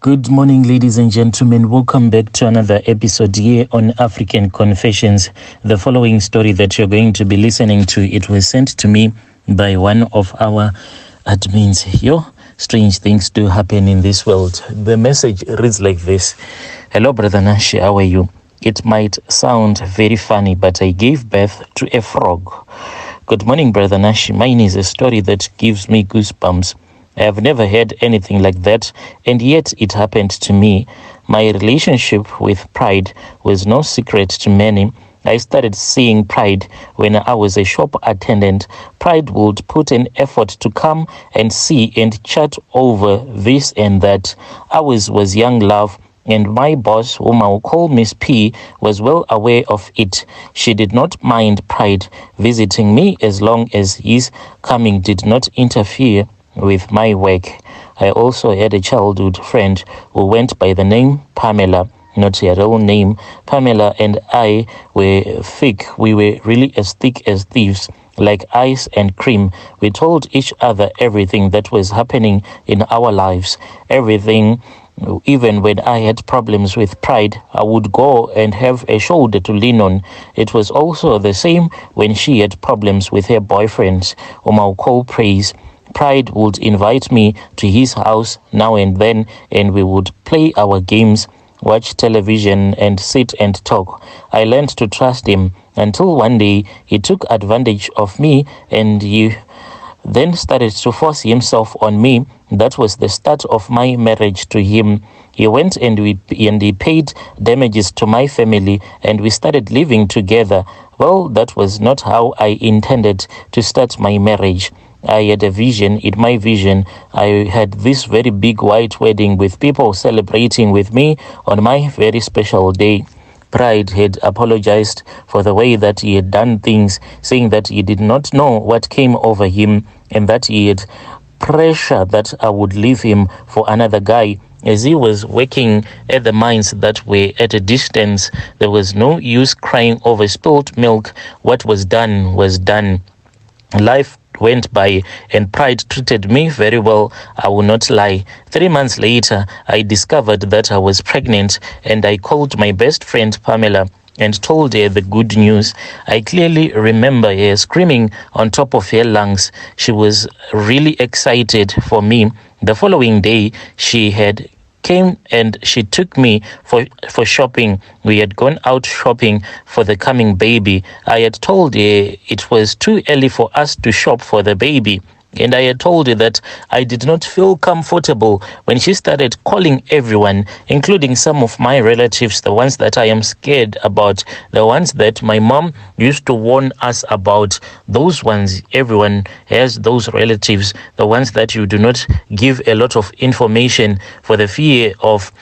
Good morning, ladies and gentlemen. Welcome back to another episode here on African Confessions. The following story that you're going to be listening to, it was sent to me by one of our admins. Strange things do happen in this world. The message reads like this. Hello, Brother Nashi, how are you? It might sound very funny, but I gave birth to a frog. Good morning, Brother Nashi. Mine is a story that gives me goosebumps. I have never heard anything like that, and yet it happened to me. My relationship with pride was no secret to many. I started seeing pride when I was a shop attendant. Pride would put an effort to come and see and chat over this and that. Ours was young love, and my boss, whom I will call Miss P, was well aware of it. She did not mind pride visiting me as long as his coming did not interfere with my work. I also had a childhood friend who went by the name Pamela, not her real name. Pamela and I were thick. We were really as thick as thieves, like ice and cream. We told each other everything that was happening in our lives. Everything. Even when I had problems with pride, I would go and have a shoulder to lean on. It was also the same when she had problems with her boyfriends, whom I'll call Praise. Pride would invite me to his house now and then, and we would play our games, watch television, and sit and talk. I learned to trust him until one day he took advantage of me, and he then started to force himself on me. That was the start of my marriage to him. He went and he paid damages to my family, and we started living together. Well, that was not how I intended to start my marriage. I had a vision. In my vision, I had this very big white wedding with people celebrating with me on my very special day. Pride had apologized for the way that he had done things, saying that he did not know what came over him and that he had pressure that I would leave him for another guy. As he was working at the mines that were at a distance, there was no use crying over spilled milk. What was done was done. Life went by and pride treated me very well. I will not lie. 3 months later, I discovered that I was pregnant, and I called my best friend Pamela and told her the good news. I clearly remember her screaming on top of her lungs. She was really excited for me. The following day, she had came and she took me for shopping. We had gone out shopping for the coming baby. I had told her it was too early for us to shop for the baby, and I had told her that I did not feel comfortable when she started calling everyone, including some of my relatives, the ones that I am scared about, the ones that my mom used to warn us about. Those ones, everyone has those relatives, the ones that you do not give a lot of information for the fear of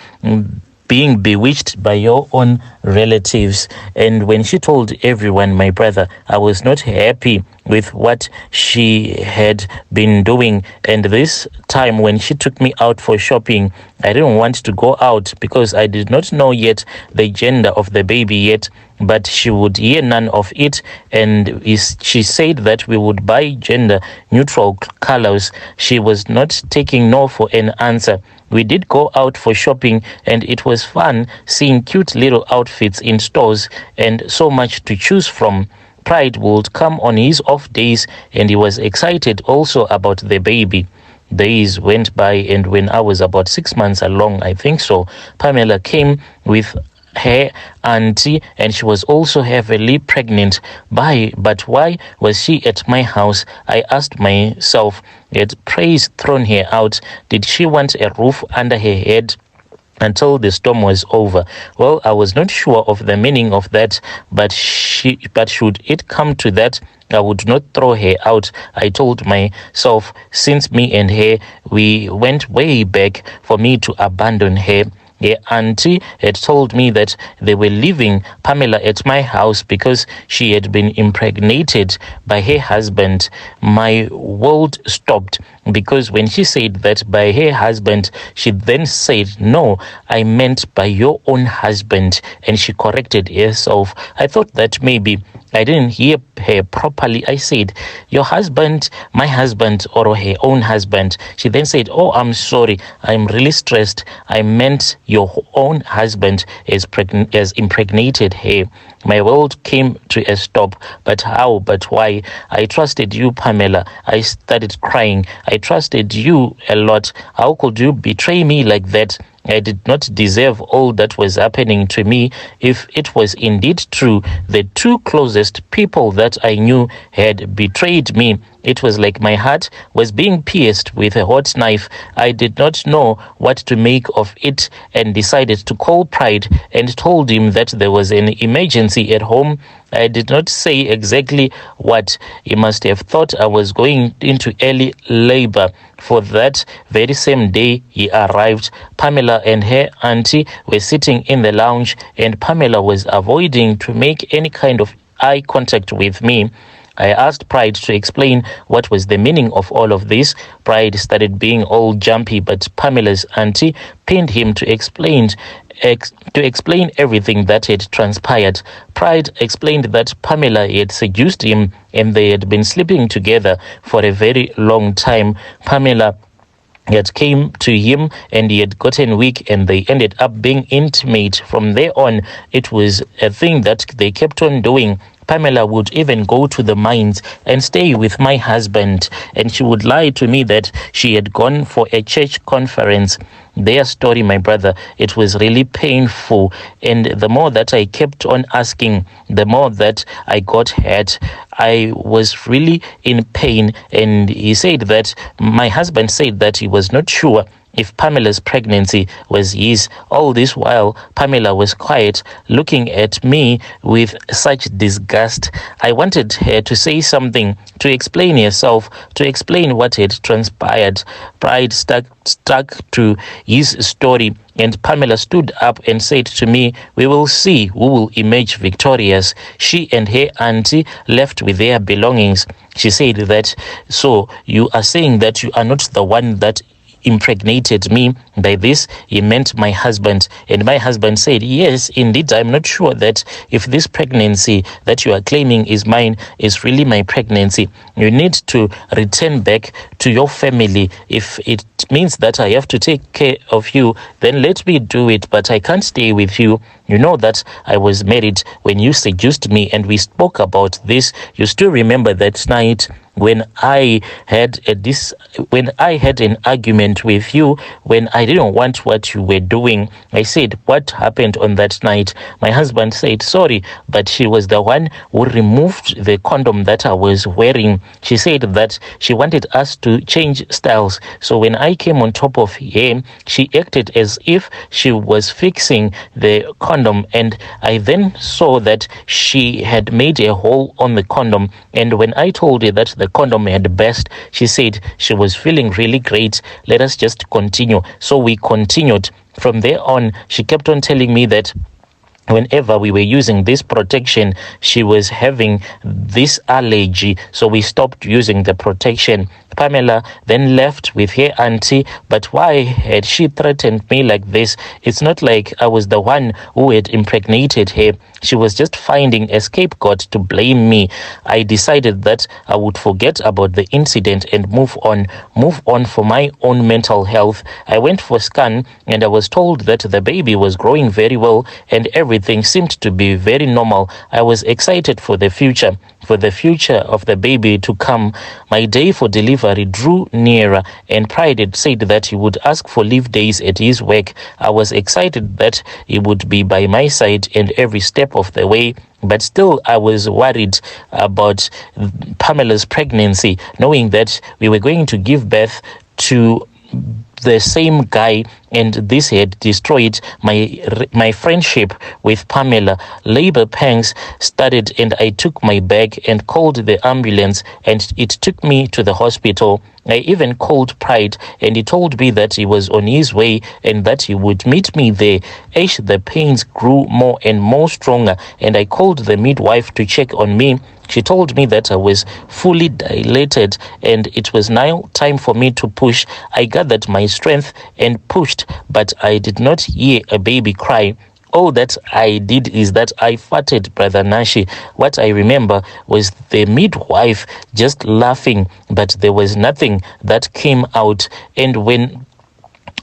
being bewitched by your own relatives. And when she told everyone, my brother, I was not happy with what she had been doing. And this time when she took me out for shopping, I didn't want to go out because I did not know yet the gender of the baby yet, but she would hear none of it. And she said that we would buy gender neutral colors. She was not taking no for an answer. We did go out for shopping, and it was fun seeing cute little outfits in stores and so much to choose from. Pride would come on his off days, and he was excited also about the baby. Days went by, and when I was about 6 months along, I think so, Pamela came with her auntie, and she was also heavily pregnant. But why was she at my house? I asked myself. Had Praise thrown her out? Did she want a roof under her head until the storm was over? Well, I was not sure of the meaning of that, but should it come to that, I would not throw her out. I told myself, since me and her, we went way back, for me to abandon her. Her auntie had told me that they were leaving Pamela at my house because she had been impregnated by her husband. My world stopped, because when she said that by her husband, she then said, no, I meant by your own husband, and she corrected herself. I thought that maybe I didn't hear her properly. I said, your husband, my husband, or her own husband. She then said, oh, I'm sorry. I'm really stressed. I meant your own husband has impregnated her. My world came to a stop. But how? But why? I trusted you, Pamela. I started crying. I trusted you a lot. How could you betray me like that? I did not deserve all that was happening to me. If it was indeed true, the two closest people that I knew had betrayed me. It was like my heart was being pierced with a hot knife. I did not know what to make of it and decided to call Pride and told him that there was an emergency at home. I did not say exactly what. He must have thought I was going into early labor. For that very same day, he arrived. Pamela and her auntie were sitting in the lounge, and Pamela was avoiding to make any kind of eye contact with me. I asked Pride to explain what was the meaning of all of this. Pride started being all jumpy, but Pamela's auntie pinned him to explain everything that had transpired. Pride explained that Pamela had seduced him and they had been sleeping together for a very long time. Pamela had came to him and he had gotten weak and they ended up being intimate. From there on, it was a thing that they kept on doing. Pamela would even go to the mines and stay with my husband, and she would lie to me that she had gone for a church conference. Their story, my brother, it was really painful, and the more that I kept on asking, the more that I got hurt. I was really in pain, and my husband said that he was not sure if Pamela's pregnancy was his. All this while, Pamela was quiet, looking at me with such disgust. I wanted her to say something, to explain herself, to explain what had transpired. Pride stuck to his story, and Pamela stood up and said to me, we will see who will emerge victorious. She and her auntie left with their belongings. She said that, so you are saying that you are not the one that impregnated me. By this, he meant my husband. And my husband said, yes, indeed, I'm not sure that if this pregnancy that you are claiming is mine is really my pregnancy. You need to return back to your family. If it means that I have to take care of you, then let me do it, but I can't stay with you. You know that I was married when you seduced me, and we spoke about this. You still remember that night when I had an argument with you, when I didn't want what you were doing. I said, what happened on that night? My husband said, sorry, but she was the one who removed the condom that I was wearing. She said that she wanted us to change styles. So when I came on top of her, she acted as if she was fixing the condom, and I then saw that she had made a hole on the condom. And when I told her that the condom had burst, she said she was feeling really great. Let us just continue. So we continued. From there on, she kept on telling me that whenever we were using this protection, she was having this allergy. So we stopped using the protection. Pamela then left with her auntie, but why had she threatened me like this? It's not like I was the one who had impregnated her. She was just finding a scapegoat to blame me. I decided that I would forget about the incident and move on for my own mental health. I went for a scan and I was told that the baby was growing very well and everything seemed to be very normal. I was excited for the future of the baby to come. My day for delivery drew nearer, and Pride had said that he would ask for leave days at his work. I was excited that he would be by my side and every step of the way, but still I was worried about Pamela's pregnancy, knowing that we were going to give birth to the same guy, and this had destroyed my friendship with Pamela. Labor pangs started, and I took my bag and called the ambulance, and it took me to the hospital. I even called Pride, and he told me that he was on his way and that he would meet me there. As the pains grew more and more stronger, and I called the midwife to check on me. She told me that I was fully dilated and it was now time for me to push. I gathered my strength and pushed, but I did not hear a baby cry. All that I did is that I farted, Brother Nashi. What I remember was the midwife just laughing, but there was nothing that came out. And when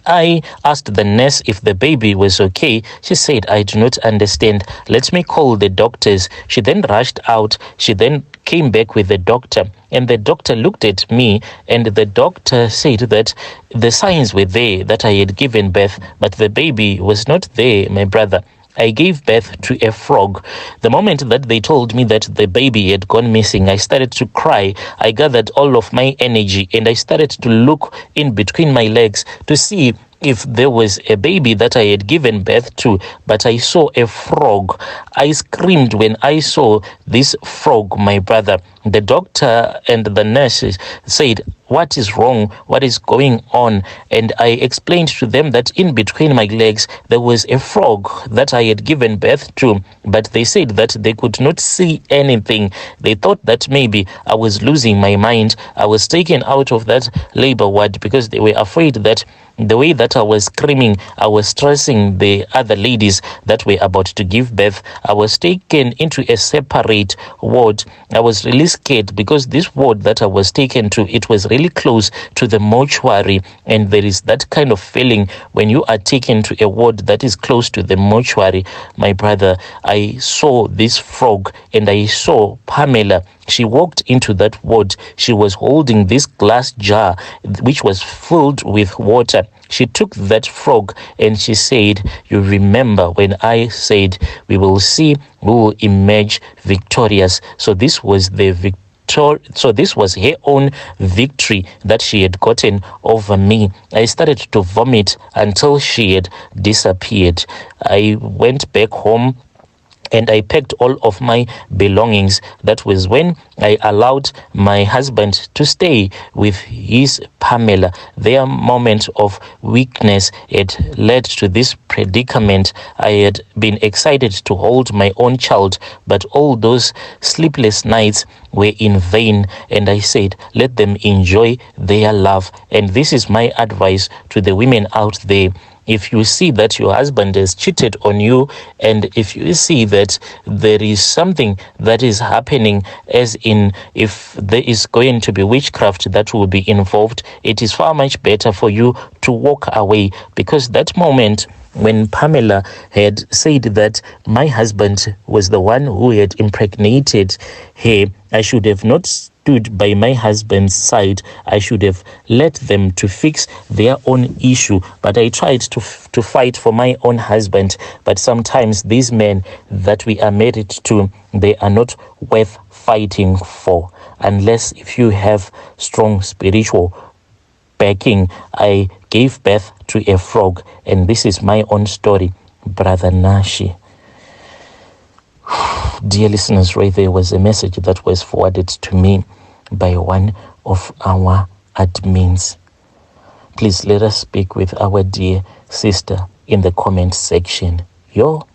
I asked the nurse if the baby was okay, she said, "I do not understand. Let me call the doctors." She then rushed out. She then came back with the doctor, and the doctor looked at me, and the doctor said that the signs were there that I had given birth, but the baby was not there, my brother. I gave birth to a frog. The moment that they told me that the baby had gone missing, I started to cry. I gathered all of my energy and I started to look in between my legs to see if there was a baby that I had given birth to, but I saw a frog. I screamed when I saw this frog, my brother. The doctor and the nurses said, "What is wrong? What is going on?" And I explained to them that in between my legs there was a frog that I had given birth to, but they said that they could not see anything. They thought that maybe I was losing my mind. I was taken out of that labor ward because they were afraid that the way that I was screaming, I was stressing the other ladies that were about to give birth. I was taken into a separate ward. I was really scared because this ward that I was taken to, it was really close to the mortuary, and there is that kind of feeling when you are taken to a ward that is close to the mortuary. My brother, I saw this frog and I saw Pamela. She walked into that ward. She was holding this glass jar which was filled with water. She took that frog and she said, "You remember when I said we will see who will emerge victorious?" So this was the So this was her own victory that she had gotten over me. I started to vomit until she had disappeared. I went back home and I packed all of my belongings. That was when I allowed my husband to stay with his Pamela. Their moment of weakness had led to this predicament. I had been excited to hold my own child, but all those sleepless nights were in vain, and I said, let them enjoy their love. And this is my advice to the women out there. If you see that your husband has cheated on you, and if you see that there is something that is happening, as in if there is going to be witchcraft that will be involved, it is far much better for you to walk away, because that moment when Pamela had said that my husband was the one who had impregnated her, I should have not stood by my husband's side. I should have let them to fix their own issue, but I tried to fight for my own husband. But sometimes these men that we are married to, they are not worth fighting for, unless if you have strong spiritual backing. I gave birth to a frog, and this is my own story, Brother Nashi. Dear listeners, right there was a message that was forwarded to me by one of our admins. Please let us speak with our dear sister in the comment section. Yo.